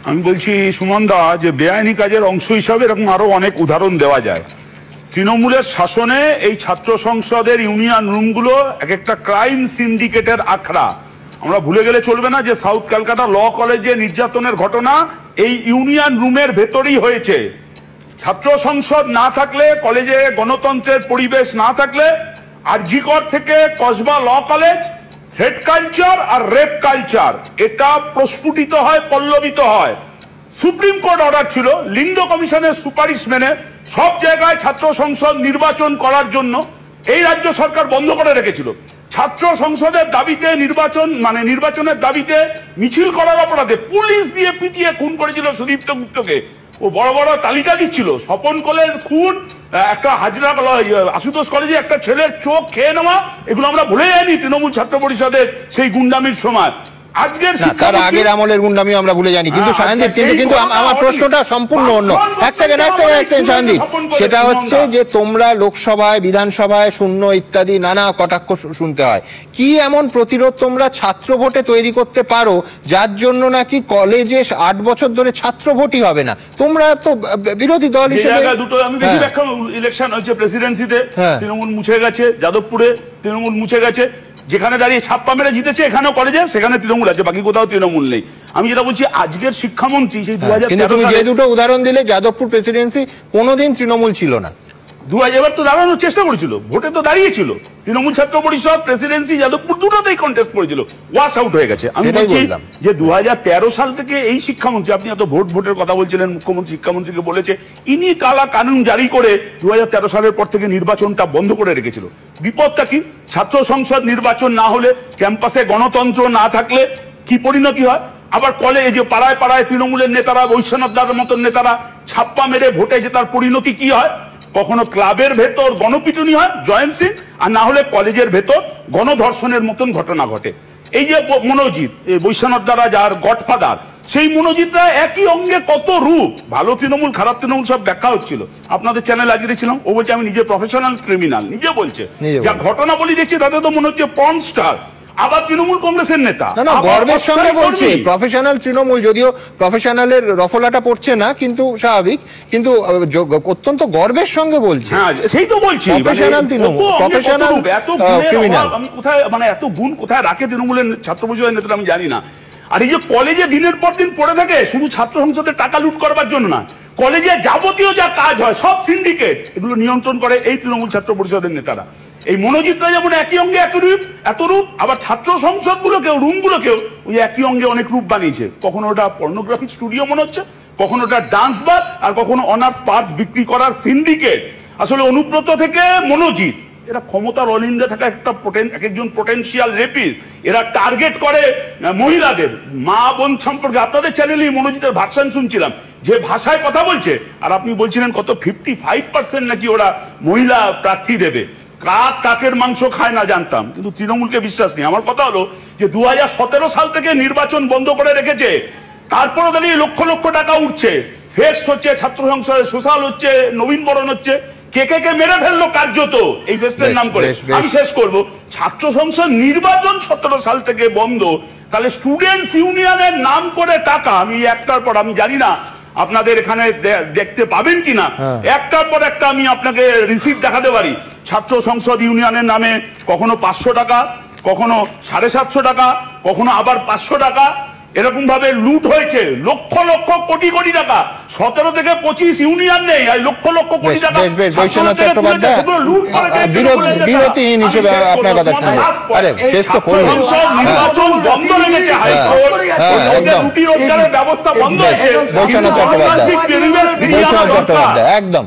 আমি বলছি সুমন দা যে বেআইনি কাজের অংশ হিসাবে এরকম আরো অনেক উদাহরণ দেওয়া যায়। তৃণমূলের শাসনে এই ছাত্র সংসদের ইউনিয়ন রুমগুলো এক একটা ক্রাইম সিন্ডিকেটের আখড়া। আমরা ভুলে গেলে চলবে না যে সাউথ ক্যালকাটা ল কলেজে নির্যাতনের ঘটনা এই ইউনিয়ন রুমের ভেতরেই হয়েছে। ছাত্র সংসদ না থাকলে, কলেজে গণতন্ত্রের পরিবেশ না থাকলে, আরজিকর থেকে Kasba law college threat culture আর রেপ কালচার এটা প্রস্ফুটিত হয়, পল্লবিত হয়। সুপ্রিম কোর্ট অর্ডার ছিল লিন্ডো কমিশনের সুপারিশ মেনে সব জায়গায় ছাত্র সংসদ নির্বাচন করার জন্য, এই রাজ্য সরকার বন্ধ করে রেখেছিল। ছাত্র সংসদের দাবিতে নির্বাচনের দাবিতে মিছিল করার অপরাধে পুলিশ দিয়ে পিটিয়ে খুন করেছিল সুদীপ্ত গুপ্তকে। ও বড় বড় তালিকা দিচ্ছিল, স্বপন কোলের খুন, একটা হাজরা আশুতোষ কলেজে একটা ছেলের চোখ খেয়ে নেওয়া, এগুলো আমরা ভুলে যাইনি তৃণমূল ছাত্র পরিষদের সেই গুন্ডামির সময়। তার আগের আমলের গুন্ডামি আমরা ভুলে জানি। কিন্তু সায়নদীপ, কিন্তু আমার প্রশ্নটা সম্পূর্ণ অন্য। এক সেকেন্ড সায়নদীপ, সেটা হচ্ছে যে তোমরা লোকসভায়, বিধানসভায় শূন্য ইত্যাদি নানা কটাক্ষ শুনতে হয়। কি এমন প্রতিরোধ তোমরা ছাত্র ভোটে তৈরি করতে পারো যার জন্য নাকি কলেজে 8 বছর ধরে ছাত্র ভোটই হবে না? তোমরা তো বিরোধী দল হিসেবে দুটো আমি বেশি ব্যাখ্যা, ইলেকশন হচ্ছে প্রেসিডেন্সিতে তৃণমূল মুছে গেছে, যাদবপুরে তৃণমূল মুছে গেছে, যেখানে দাঁড়িয়ে ছাপ্পা মেরে জিতেছে এখানেও কলেজে, সেখানে তৃণমূল আছে, বাকি কোথাও তৃণমূল নেই। আমি যেটা বলছি আজকের শিক্ষামন্ত্রী সেই 2013 তুমি যে দুটো উদাহরণ দিলে, যাদবপুর প্রেসিডেন্সি কোনোদিন তৃণমূল ছিল না। 2000 তো দাঁড়ানোর চেষ্টা করেছিল, ভোটে তো দাঁড়িয়েছিল তৃণমূল ছাত্র পরিষদ, প্রেসিডেন্সি যাদবপুর দুটোতেই কন্টেস্ট করেছিল, ওয়াশ আউট হয়ে গেছে। আমি বলছি যে 2013 সাল থেকে এই শিক্ষামন্ত্রী, আপনি এত ভোটের কথা বলছিলেন, মুখ্যমন্ত্রী শিক্ষামন্ত্রীকে বলেছে, ইনি কালা কানুন জারি করে 2013 সালের পর থেকে নির্বাচনটা বন্ধ করে রেখেছিল। বিপদটা কি? ছাত্র সংসদ নির্বাচন না হলে, ক্যাম্পাসে গণতন্ত্র না থাকলে কি পরিণতি হয়? আবার কলেজে পাড়ায় পাড়ায় তৃণমূলের নেতারা, বৈশ্বনাথদার মতন নেতারা ছাপ্পা মেরে ভোটে জেতার পরিণতি কি হয়? কখনো ক্লাবের ভেতর গণপিটুনি হয়, জয়েন্সি, আর না হলে কলেজের ভেতর গণধর্ষণের মতন ঘটনা ঘটে। এই যে মনোজিৎ, বৈশ্বনাথ দ্বারা যার গডফাদার, সেই মনোজিৎরা একই অঙ্গে কত রূপ, ভালো তৃণমূল খারাপ তৃণমূল সব ব্যাখ্যা হচ্ছিল। আপনাদের চ্যানেল আজকে ছিলাম, ও বলছে আমি নিজে প্রফেশনাল ক্রিমিনাল, নিজে বলছে। যা ঘটনা বলি দেখছি তাতে তো মনে হচ্ছে পর্ন স্টার, আবার তৃণমূল কংগ্রেসের নেতা। না, গর্বের সঙ্গে বলছি, প্রফেশনাল তৃণমূল, যদিও প্রফেশনালের রফলাটা পড়ছে না, কিন্তু স্বাভাবিক, কিন্তু অত্যন্ত গর্বের সঙ্গে বলছি। হ্যাঁ, সেই তো বলছি, প্রফেশনাল তৃণমূল, প্রফেশনাল ক্রিমিনাল। আমি কোথায়, এত গুণ কোথায় রাখে তৃণমূলের ছাত্র পরিষদের নেতারা আমি জানি না। আর এই যে কলেজে দিনের পর দিন পড়ে থাকে, শুধু ছাত্র সংসদের টাকা লুট করবার জন্য না, কলেজে যাবতীয় যা কাজ হয় সব সিন্ডিকেট, এগুলো নিয়ন্ত্রণ করে এই তৃণমূল ছাত্র পরিষদের নেতারা। এই মনোজিৎরা যেমন একই অঙ্গে এত রূপ, আবার ছাত্র সংসদ গুলোকেও, রুম গুলোকেও ওই একই অঙ্গে অনেক রূপ বানিয়েছে। কখনো ওটা পর্নোগ্রাফিক স্টুডিও মনে হচ্ছে, কখনো ওটা ডান্স বার, আর কখনো অনার্স পার্স বিক্রি করার সিন্ডিকেট। আসলে অনুব্রত থেকে মনোজিৎ, এরা ক্ষমতার অলিন্দে থাকা একজন পোটেনশিয়াল রেপিস্ট। এরা টার্গেট করে মহিলাদের, মা বোন সম্পর্কে। আপনাদের চ্যানেলে মনোজিতের ভার্সন শুনছিলাম, যে ভাষায় কথা বলছে, আর আপনি বলছিলেন কত 55% নাকি ওরা মহিলা প্রার্থী দেবে। কাকের মাংস খায় না জানতাম, কিন্তু তৃণমূলকে বিশ্বাস নেই। আমার কথা হলো যে 2017 সাল থেকে নির্বাচন বন্ধ করে রেখেছে, তারপরে দাঁড়িয়ে লক্ষ লক্ষ টাকা উঠছে, ফেস্ট হচ্ছে, ছাত্র সংসদে সোশ্যাল হচ্ছে, নবীন বরণ হচ্ছে, কে মেরে ফেললো কার্যত এই ফেস্টের নাম করে। আমি শেষ করব, ছাত্র সংসদ নির্বাচন 17 সাল থেকে বন্ধ, তাহলে স্টুডেন্টস ইউনিয়নের নাম করে টাকা, আমি একটার পর, আমি জানি না আপনাদের এখানে দেখতে পাবেন কিনা, একটার পর একটা আমি আপনাকে রিসিপ্ট দেখাতে পারি। ছাত্র সংসদ ইউনিয়নের নামে কখনো 500 টাকা, কখনো 750 টাকা, কখনো আবার 500 টাকা, এরকম ভাবে লুট হয়েছে লক্ষ লক্ষ কোটি কোটি টাকা। 17 থেকে 25 ইউনিয়ন নেই, আর লক্ষ লক্ষ কোটি টাকা বিরতিহীন হিসেবে আপনার কথা শুনবো। আরে শেষ তো করুন, নির্বাচন বন্ধ রেখেছে হাইকোর্ট, রুটি রোজগারের ব্যবস্থা বন্ধ হয়েছে, বৈশ্বনাথ চট্টোপাধ্যায় একদম